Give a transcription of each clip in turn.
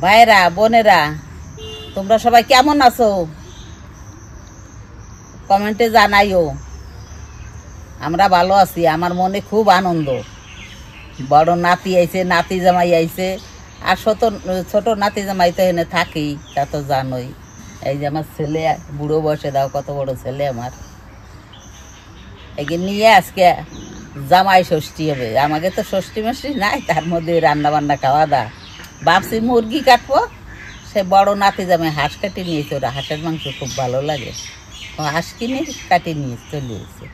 ভাইরা বোনেরা তোমরা সবাই কেমন আছো কমেন্টে জানাইও। আমরা ভালো আছি, আমার মনে খুব আনন্দ। বড় নাতি আইছে, নাতি জামাই আইছে, আর ছোট নাতি জামাই তো এনে থাকি, তা তো জানোই। এই যে আমার ছেলে বুড়ো বয়সে, দাও কত বড় ছেলে আমার। একে নিয়ে আজকে জামাই ষষ্ঠী হবে। আমাকে তো ষষ্ঠী মষ্ঠী নাই, তার মধ্যে রান্না বান্না খাওয়া দাওয়া। ভাবছি মুরগি কাটবো, সে বড় নাতি জামাই হাঁস কাটি নিয়েছে। ওরা হাঁসের মাংস খুব ভালো লাগে, হাঁস কিনে কাটি নিয়ে চলে এসেছে।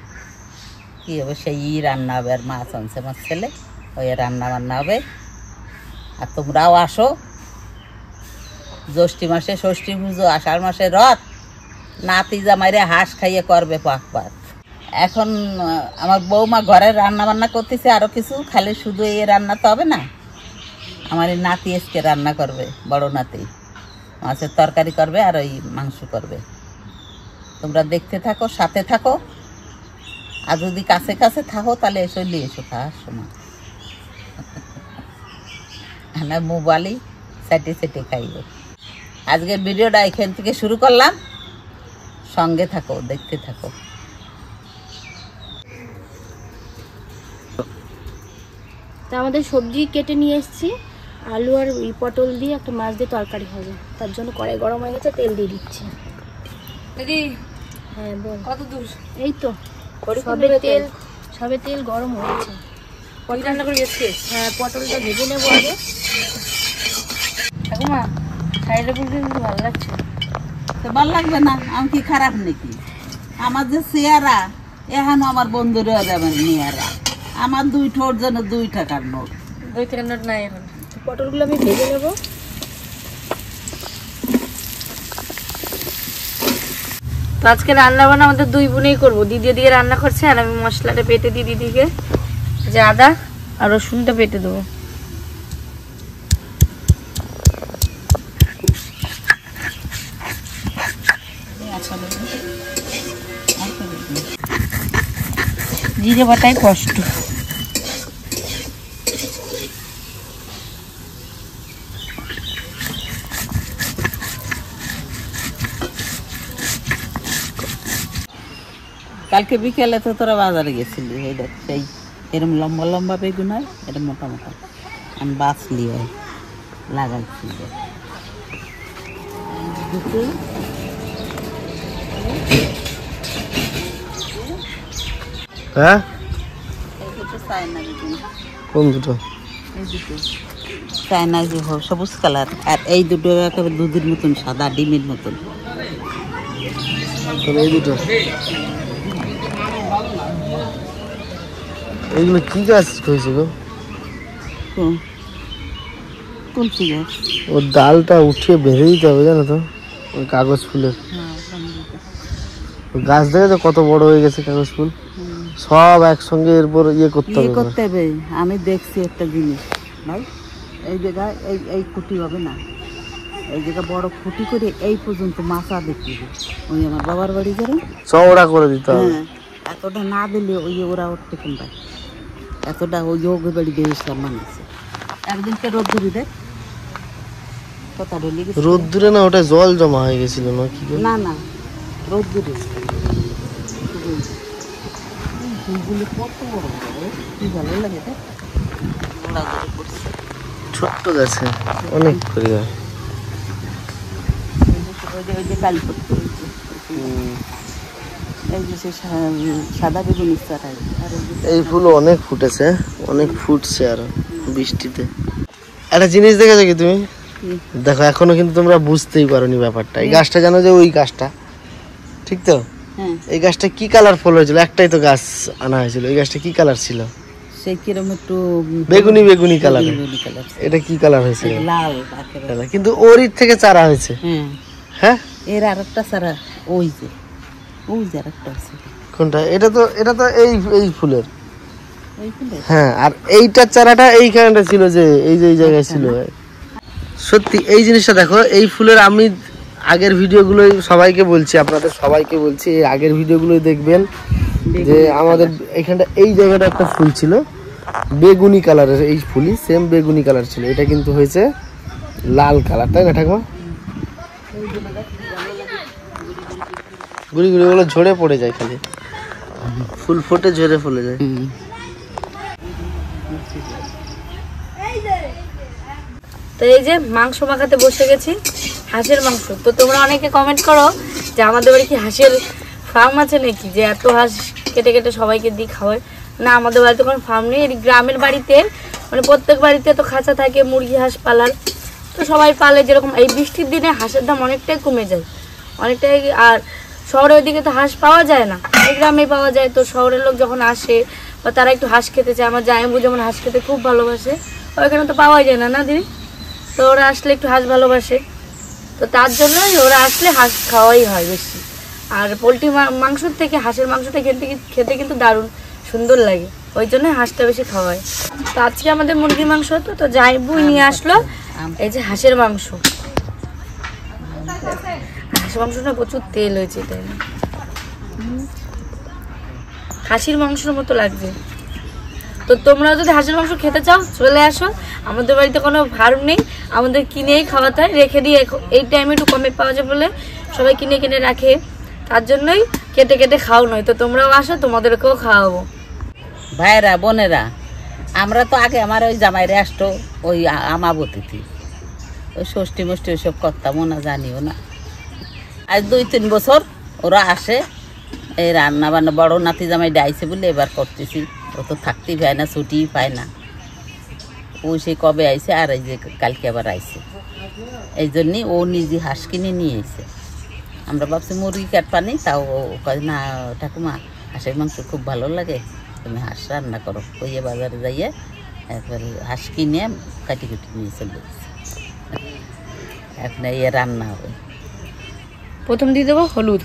কী হবে, সেই রান্না হবে। আর মাছ আনছে আমার ছেলে, ওই রান্না বান্না হবে। আর তোমরাও আসো। জ্যৈষ্ঠী মাসে ষষ্ঠী পুজো, আষাঢ় মাসে রথ, নাতি জামাইরে হাঁস খাইয়ে করবে পাক পাক। এখন আমার বৌমা ঘরে রান্না বান্না করতেছে, আরও কিছু, খালি শুধু এই রান্না তো হবে না। আমার এই নাতি আজকে রান্না করবে, বড় নাতি মাছের তরকারি করবে আর ওই মাংস করবে। তোমরা দেখতে থাকো, সাথে থাকো। আর যদি কাছে কাছে থাকো তাহলে চলে এসো খাওয়ার সময়। না মোবাইলই সেটে সেটে খাইব। আজকের ভিডিওটা এখান থেকে শুরু করলাম, সঙ্গে থাকো, দেখতে থাকো। তা আমাদের সবজি কেটে নিয়ে এসেছি, আলু আর পটল দিয়ে একটা মাছ দিয়ে তরকারি হবে। তার জন্য কড়াই গরম হয়ে গেছে, তেল দিয়ে দিচ্ছি। দিদি হ্যাঁ বল, কত দূর? এই তো সবে তেল গরম হয়েছে। পটল রান্না করে গেছে। হ্যাঁ, পটলটা ভেজে নেবো আগে। ঠাকুমা শাড়িটা পরতে কিন্তু ভালো লাগছে। তো ভালো লাগবে না? আমি কি খারাপ নাকি? আমার যে চেহারা, এখনো আমার বন্ধুরা যাবেন মেয়েরা। আমার 2 ঠোঁট যেন 2 টাকার নোট। 2 টাকার নোট নাই এখন। পটলগুলো আমি ভেজে নেবো। তো আজকে রান্না বান্না আমাদের 2 বোনেই করবো। দিদি দিয়ে রান্না করছে, আর আমি মশলাটা পেটে দিই দিদিকে, যে আদা আর রসুনটা পেটে দেবো। জিরে বাটায় কষ্ট। কালকে বিকেলে তো তোরা বাজারে গেছিলি, এই দেখ সেই এরম লম্বা লম্বা বেগুন হয়, এরম মোটা মোটা আমি বাছলি হয় লাগাইছি। হ্যাঁ, এই দুটো চায়না বেগুন। কোন দুটো? এই দুটো চায়না, যে সবুজ কালার। আর এই দুটো একেবারে দুধের মতন সাদা, ডিমের মতন। এই দুটো, এইগুলো কি গাছ হয়েছে গো? তুলসী গাছ। ওর ডালটা উঠিয়ে বেঁধে দিতে হবে, জানো তো, ওই কাগজ ফুলের গাছ দেখে তো কত বড় হয়ে গেছে কাগজ ফুল। সব একসঙ্গে এরপর করতে হবে। আমি দেখছি একটা জিনিস ভাই, এই জায়গায় এই খুঁটি হবে না, এই জায়গা বড় খুঁটি করে এই পর্যন্ত মাথা দেখি। ওই আমার বাবার বাড়ি যারা চওড়া করে দিতে হবে। হ্যাঁ, এতটা না দিলে ওই ওরা উঠতে কোনটা, এতটা ওই যোগ বাড়ি দিয়ে ইসলাম মানছে। একদিনকে রোদ ধরি দেখ কথা বলি, রোদ দূরে না, ওটা জল জমা হয়ে গেছিল না কি? না না, রোদ দূরে ফুলগুলো কত বড় বড়, কি ভালো লাগে দেখ। ছোট্ট গাছে অনেক করে হয়। ওই যে কাল করতে এই যে সাদা বেগুন চারাই। এই ফুল অনেক ফুটেছে, অনেক ফুটছে আরো বৃষ্টিতে। একটা জিনিস দেখেছো কি তুমি? দেখো, এখনো কিন্তু তোমরা বুঝতেই পারোনি ব্যাপারটা। এই গাছটা জানো যে ওই গাছটা, ঠিক তো? এই গাছটা কি কালার ফল হয়েছিল? একটাই তো গাছ আনা হয়েছিল। এই গাছটা কি কালার ছিল? সেই কিরম একটু বেগুনি বেগুনি কালার। এটা কি কালার হয়েছে? লাল। কিন্তু ওর থেকে চারা হয়েছে। হ্যাঁ, এর আরেকটা চারা ওই যে আরেকটা আছে। কোনটা? এটা তো এই ফুলের। হ্যাঁ, আর এইটার চারাটা এইখানটা ছিল, যে এই জায়গায় ছিল। সত্যি এই জিনিসটা দেখো, এই ফুলের আমি আগের ভিডিওগুলোই সবাইকে বলছি, আপনাদের সবাইকে বলছি, এই আগের ভিডিওগুলোই দেখবেন, যে আমাদের এখানটা এই জায়গাটা একটা ফুল ছিল বেগুনি কালারের। এই ফুলই সেম বেগুনি কালার ছিল। এটা কিন্তু হয়েছে লাল কালার, তাই না ঠাকুমা? গুড়ি গুড়ি গুলো ঝরে পড়ে যায়, খালি ফুল ফুটে ঝরে পড়ে যায়। তো এই যে মাংস মাখাতে বসে গেছি, হাঁসের মাংস। তো তোমরা অনেকে কমেন্ট করো যে আমাদের বাড়ি কি হাঁসের ফার্ম আছে নাকি, যে এত হাঁস কেটে কেটে সবাইকে দিয়ে খাওয়ায়। না, আমাদের বাড়িতে কোনো ফার্ম নেই। গ্রামের বাড়িতে মানে প্রত্যেক বাড়িতে তো খাঁচা থাকে মুরগি হাঁস পালার, তো সবাই পালে। যেরকম এই বৃষ্টির দিনে হাঁসের দাম অনেকটাই কমে যায়, অনেকটাই। আর শহরের ওইদিকে তো হাঁস পাওয়া যায় না, এই গ্রামে পাওয়া যায়। তো শহরের লোক যখন আসে বা তারা একটু হাঁস খেতে চায়, আমার জামাইবু যেমন হাঁস খেতে খুব ভালোবাসে, ওইখানে তো পাওয়াই যায় না, না দিদি? তো ওরা আসলে একটু হাঁস ভালোবাসে, তো তার জন্যই ওরা আসলে হাঁস খাওয়াই হয় বেশি। আর পোলট্রি মাংসর থেকে হাঁসের মাংসটা খেতে কিন্তু দারুণ সুন্দর লাগে, ওই জন্য হাঁসটা বেশি খাওয়া হয়। তো আজকে আমাদের মুরগির মাংস হতো, তো জামাইবু নিয়ে আসলো এই যে হাঁসের মাংস। হাঁসের মাংসটা প্রচুর তেল হয়েছে, তাই না? খাসির মাংসের মতো লাগছে। তো তোমরা যদি হাঁসের মাংস খেতে চাও চলে আসো, আমাদের বাড়িতে কোনো ফার্ম নেই, আমাদের কিনেই খাওয়াতে হয়, রেখে দিয়ে। এই টাইমে একটু কমে পাওয়া যায় বলে সবাই কিনে কিনে রাখে, তার জন্যই কেটে কেটে খাও নয়। তো তোমরাও আসো, তোমাদেরকেও খাওয়াবো। ভাইরা বোনেরা, আমরা তো আগে আমার ওই জামাইরে আসতো ওই আমাবতীতে, ওই ষষ্ঠী মষ্ঠী ওইসব করতামও না, জানিও না। আজ 2-3 বছর ওরা আসে, এই রান্না বান্না বড় নাতি জামাই ডাইছে বলে এবার করতেছি। ও তো থাকতেই পায় না, ছুটিই পায় না। ও সে কবে আইছে, আর এই যে কালকে আবার আইছে। এই জন্যই ও নিজে হাঁস কিনে নিয়ে এসে। আমরা ভাবছি মুরগি কাটপানি, তাও ও কয় না ঠাকুমা হাঁসের মাংস খুব ভালো লাগে, তুমি হাঁস রান্না করো। ওই বাজারে যাইয়ে একবারে হাঁস কিনে কাটি কুটি নিয়ে চলে গেছে। এখন এই রান্না হবে। প্রথম দিয়ে দেবো হলুদ,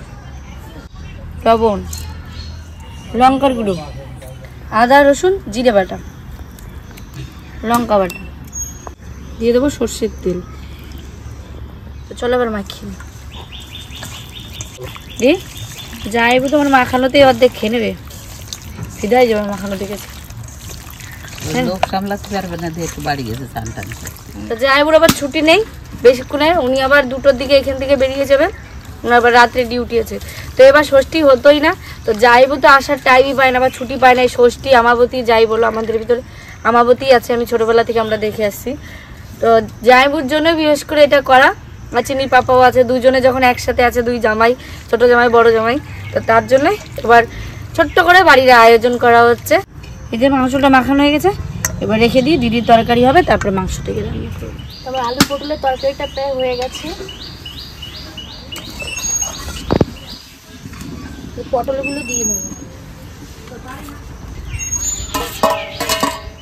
লবণ, লঙ্কার গুঁড়ো, আদা রসুন জিরে বাটা, লঙ্কা বাটা, দিয়ে দেবো সর্ষের তেল। তো চলো এবার মাখিয়ে দি। যাইবো তোমার মাখানোতেই অর্ধেক খেয়ে নেবে, সিধাই যাবে মাখানো দিকে। লোক সামলাতে পারবে না, দিয়ে একটু বাড়ি গেছে চান টান। তো যাইবুর আবার ছুটি নেই বেশিক্ষণে, উনি আবার 2টোর দিকে এখান থেকে বেরিয়ে যাবে, ওনার আবার রাত্রে ডিউটি আছে। তো এবার ষষ্ঠী হতোই না, তো যাইবো তো আসার টাইমই পায় না বা ছুটি পায় না। এই ষষ্ঠী আমাবতী যাই বলো, আমাদের ভিতরে আমাবতী আছে, আমি ছোটোবেলা থেকে আমরা দেখে আসছি। তো যাইবুর জন্য বিশেষ করে এটা করা। আর চিনির পাপাও আছে, দুজনে যখন একসাথে আছে, 2 জামাই, ছোটো জামাই বড় জামাই, তো তার জন্যই এবার ছোট্ট করে বাড়ির আয়োজন করা হচ্ছে। এই যে মাংসটা মাখানো হয়ে গেছে, এবার রেখে দিয়ে দিদির তরকারি হবে, তারপরে মাংস থেকে রান্না করবো। তারপর আলু পটলের তরকারিটা প্রায় হয়ে গেছে, পটলগুলো দিয়ে নেব।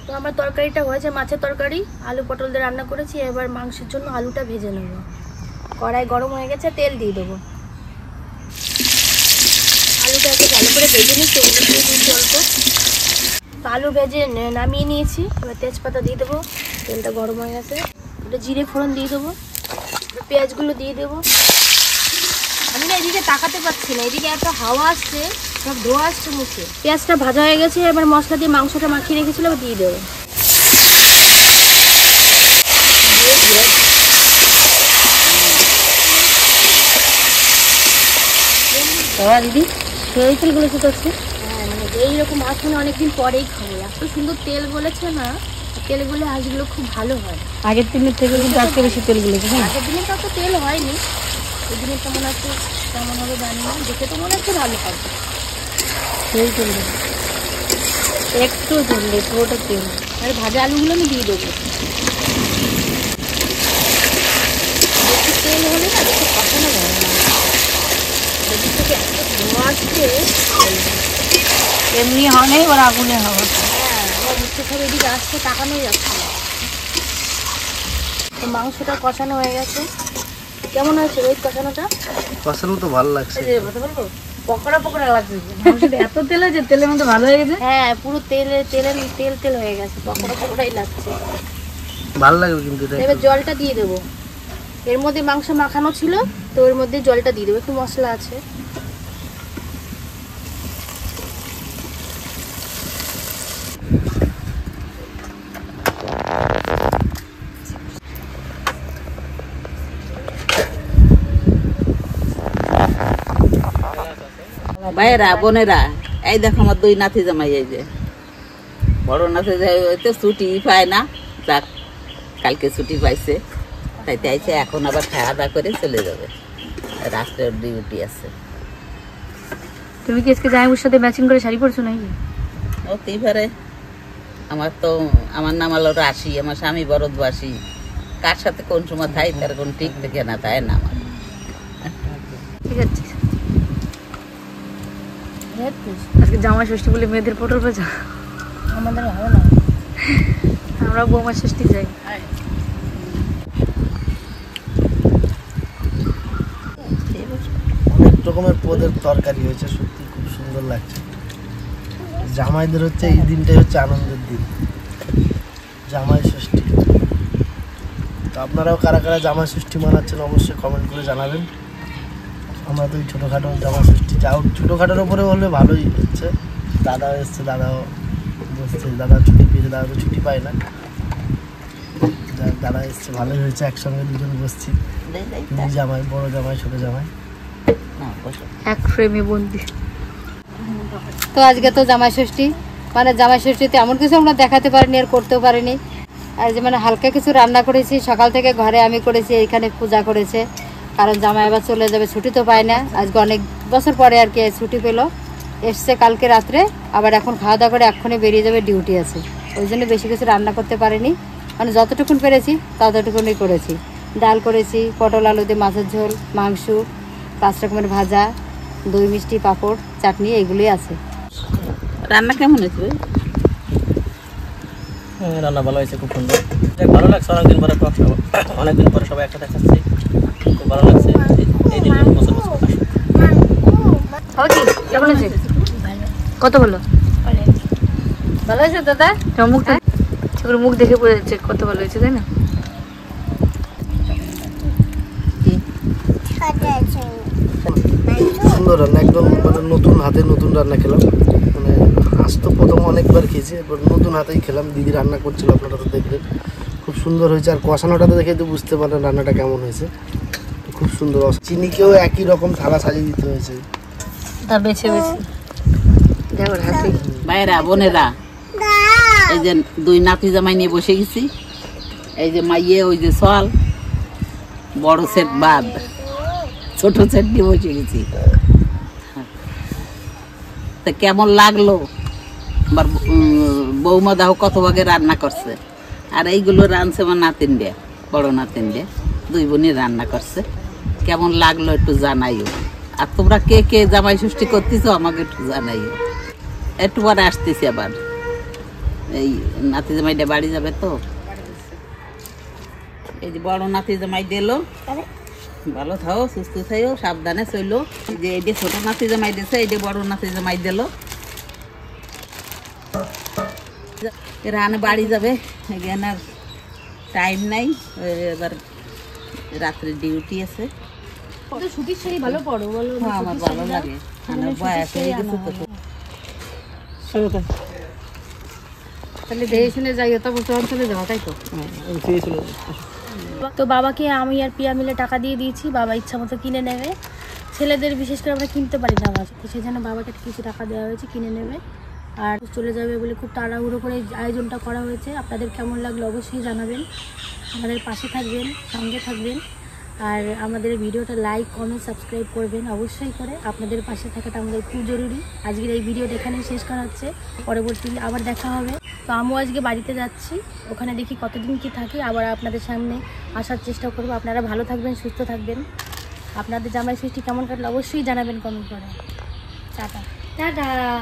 তো আমার তরকারিটা হয়েছে, মাছের তরকারি আলু পটল দিয়ে রান্না করেছি। এবার মাংসের জন্য আলুটা ভেজে নেব। কড়াই গরম হয়ে গেছে, তেল দিয়ে দেবো। আলুটা একটু ভালো করে ভেজে নিচ্ছি, অল্প। তো আলু ভেজে নামিয়ে নিয়েছি, এবার তেজপাতা দিয়ে দেবো। তেলটা গরম হয়ে গেছে, ওটা জিরে ফোড়ন দিয়ে দেবো, পেঁয়াজগুলো দিয়ে দেবো। আমি না এদিকে তাকাতে পারছি না, এদিকে এত হাওয়া আসছে, সব ধোয়া আসছে মুখে। পেঁয়াজটা ভাজা হয়ে গেছে, এবার মশলা দিয়ে মাংসটা মাখিয়ে রেখেছিলাম দিয়ে দেবো। দিদি সেই তেলগুলো কি করছে? হ্যাঁ, মানে এইরকম মাছ মানে অনেকদিন পরেই খাবো। এত সুন্দর তেল বলেছে না, তেল বলে হাঁসগুলো খুব ভালো হয়। আগের দিনের থেকে কিন্তু আজকে বেশি তেল বলেছে। আগের দিনে তো অত তেল হয়নি, ওই দিনে কেমন আছে কেমন হবে জানি না, দেখে তো মনে হচ্ছে ভালো হবে। সেই তেল একটু তেল দেয়, পুরোটা তেল। আর ভাজা আলুগুলো আমি দিয়ে দেবো। বেশি তেল হলে না বেশি কষানো যাবে না, এদিক থেকে এত ধোয়া আসছে, এমনি হয় নাই ওর আগুনে হবে। হ্যাঁ, আমার মুখে সব এদিকে আসছে, তাকানোই যাচ্ছে না। তো মাংসটা কষানো হয়ে গেছে। কেমন হয়েছে রোহিত কষানোটা? কষানো তো ভালো লাগছে, পকোড়া পকোড়া লাগছে। এত তেল হয়েছে, তেলের মধ্যে ভালো হয়ে গেছে। হ্যাঁ, পুরো তেল তেল হয়ে গেছে, পকোড়া পকোড়াই লাগছে, ভালো লাগবে কিন্তু। এবার জলটা দিয়ে দেবো। এর মধ্যে মাংস মাখানো ছিল, তো এর মধ্যে জলটা দিয়ে দেবো, একটু মশলা আছে। ভাইয়েরা বোনেরা, এই দেখো আমার দুই নাতি জামাই, এই যে বড় নাতি জামাই তো ছুটি পায় না, যাক কালকে ছুটি পাইছে, তাই তাইছে এখন আবার খাওয়া দাওয়া করে চলে যাবে, রাত্রের ডিউটি আছে। তুমি কি আজকে জামাইবাবুর সাথে ম্যাচিং করে শাড়ি পরছো নাকি? হতেই পারে, আমার নাম হলো রাশি, আমার স্বামী বরদবাসী, কার সাথে কোন সময় থাই তার কোন ঠিক থেকে না তাই না আমার। ঠিক আছে, আজকে জামাই ষষ্ঠী বলে মেয়েদের পটল ভাজা আমাদের হবে না, আমরা বৌমা ষষ্ঠী যাই। অনেক রকমের পদের তরকারি হয়েছে, সত্যি খুব সুন্দর লাগছে। জামাইদের হচ্ছে এই দিনটাই হচ্ছে আনন্দের দিন, জামাই ষষ্ঠী। তো আপনারাও কারা কারা জামাই ষষ্ঠী মানাচ্ছেন অবশ্যই কমেন্ট করে জানাবেন। আমরা তো এই ছোটোখাটো জামাই ষষ্ঠী, যাও ছোটোখাটোর ওপরে হলে ভালোই হচ্ছে। দাদাও এসছে, দাদাও বসছে, দাদা ছুটি পেয়েছে, দাদা তো ছুটি পায় না, দাদা এসছে, ভালোই হয়েছে, একসঙ্গে দুজন বসছি, দুই জামাই, বড় জামাই ছোটো জামাই এক ফ্রেমে বন্দি। তো আজকে তো জামাই ষষ্ঠী, মানে জামাই ষষ্ঠীতে এমন কিছু আমরা দেখাতে পারিনি আর করতেও পারিনি। আর যে মানে হালকা কিছু রান্না করেছি, সকাল থেকে ঘরে আমি করেছি, এইখানে পূজা করেছে, কারণ জামাই আবার চলে যাবে, ছুটি তো পায় না, আজকে অনেক বছর পরে আর কি ছুটি পেলো, এসছে কালকে রাত্রে, আবার এখন খাওয়া দাওয়া করে এক্ষুনি বেরিয়ে যাবে, ডিউটি আছে, ওই জন্য বেশি কিছু রান্না করতে পারিনি, মানে যতটুকুন পেরেছি ততটুকুনই করেছি। ডাল করেছি, পটল আলু দিয়ে মাছের ঝোল, মাংস, 5 রকমের ভাজা, দই মিষ্টি, পাঁপড়, চাটনি, এইগুলোই আছে। রান্না কেমন হয়েছে? রান্না ভালো হয়েছে, খুব সুন্দর, ভালো লাগছে। অনেকদিন পরে সবাই একসাথে খাচ্ছি, খুব ভালো লাগছে। এই দিন বছর বছর কেমন আছে? কত বলো? ভালো হয়েছে দাদা? মুখটা মুখ দেখে বোঝা যাচ্ছে কত ভালো হয়েছে, তাই না? সুন্দর রান্না, একদম মানে নতুন হাতে নতুন রান্না খেলাম, মানে আজ তো প্রথম অনেকবার খেয়েছি, এবার নতুন হাতেই খেলাম। দিদি রান্না করছিল, আপনারা তো দেখলেন, খুব সুন্দর হয়েছে। আর কষানোটা তো দেখে তো বুঝতে পারেন রান্নাটা কেমন হয়েছে, খুব সুন্দর। চিনিকেও একই রকম থালা সাজিয়ে দিতে হয়েছে, তা বেছে বেছে দেখো হাতে। ভাইয়েরা বোনেরা, এই যে দুই নাতি জামাই নিয়ে বসে গেছি, এই যে মাইয়ে, ওই যে সল, বড় সেট বাদ, ছোট সেট নিয়ে বসে গেছি। তা কেমন লাগলো? আমার বৌমা দাও কত ভাগে রান্না করছে, আর এইগুলো রাঁধছে আমার নাতিন দিয়ে, বড় নাতিন দিয়ে, দুই বোনই রান্না করছে। কেমন লাগলো একটু জানাইও। আর তোমরা কে কে জামাই ষষ্ঠী করতেছো আমাকে একটু জানাইও। একটু পরে আসতেছি আবার, এই নাতি জামাইটা বাড়ি যাবে তো। এই যে বড় নাতি জামাই দিল, ভালো থাও, সুস্থ থাইও, সাবধানে চলো। যে এই যে ছোট নাতি জামাই দিছে, এই যে বড় নাতি জামাই দিল, রানে বাড়ি যাবে, এখানে আর টাইম নাই, এবার রাত্রে ডিউটি আছে। সুতির শাড়ি ভালো পড়ো বলো? হ্যাঁ, আমার ভালো লাগে, আমার বয়স হয়ে গেছে তো। তাহলে দেখে শুনে যাই, তখন চলে যাওয়া, তাই তো? তো বাবাকে আমি আর পিয়া মিলে টাকা দিয়ে দিয়েছি, বাবা ইচ্ছা মতো কিনে নেবে। ছেলেদের বিশেষ করে আমরা কিনতে পারি না, তো সেই জন্য বাবাকে কিছু টাকা দেওয়া হয়েছে, কিনে নেবে আর চলে যাবে বলে খুব তাড়াহুড়ো করে আয়োজনটা করা হয়েছে। আপনাদের কেমন লাগলো অবশ্যই জানাবেন, আমাদের পাশে থাকবেন, সঙ্গে থাকবেন, আর আমাদের ভিডিওটা লাইক, কমেন্ট, সাবস্ক্রাইব করবেন অবশ্যই করে। আপনাদের পাশে থাকাটা আমাদের খুব জরুরি। আজকের এই ভিডিওটা এখানেই শেষ করা হচ্ছে, পরবর্তী আবার দেখা হবে। তো আমিও আজকে বাড়িতে যাচ্ছি, ওখানে দেখি কতদিন কি থাকি, আবার আপনাদের সামনে আসার চেষ্টা করবো। আপনারা ভালো থাকবেন, সুস্থ থাকবেন। আপনাদের জামাই ষষ্ঠী কেমন কাটলো অবশ্যই জানাবেন কমেন্ট করে। Tata tata.